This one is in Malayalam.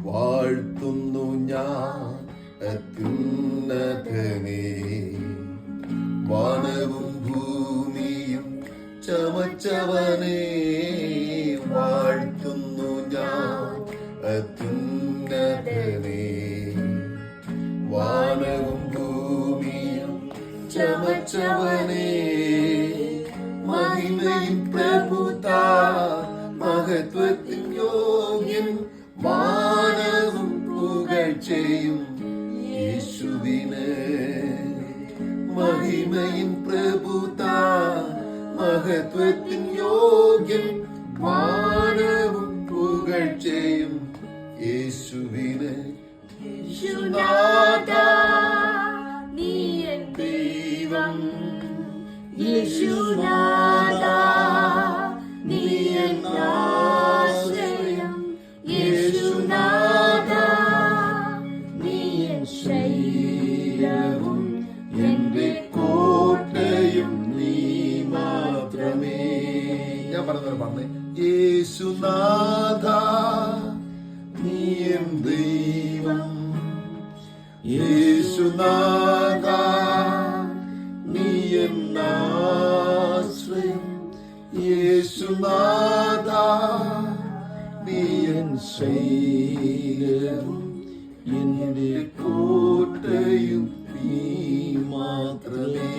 വാഴ്ത്തുന്നു ഞാൻ അത്യുന്നതനെ. വാനവും ഭൂമിയും ചമച്ചവനെ, വാഴ്ത്തുന്നു ഞാൻ അത്യുന്നതനെ. വാനവും ഭൂമിയും ചമച്ചവനെ, മഹിമയും പ്രഭുതാ മഹത്വത്തിൻ യോഗ്യൻ, മാനവും പുകഴ്ചയും യേശുവിന്. മഹിമയും പ്രഭുതാ മഹത്വത്തിൻ യോഗ്യൻ, മാനവും പുകഴ്ചയും യേശുവിന്. യേശുനാഥാ നീ എൻ ദൈവം, യേശുനാഥാ നീ എൻ ആശ്രയം, യേശുനാഥാ നീ എൻ ശൈലവും എന്റെ കോട്ടയും നീ മാത്രമേ. ഞാൻ പറഞ്ഞേ, യേശുനാഥാ നീ എൻ ദൈവം, യേശുനാഥാ നീ എൻ ആശ്രയം, യേശുനാഥാ നീ എൻ ശൈലവും എന്റെ കോട്ടയും നീ മാത്രമേ.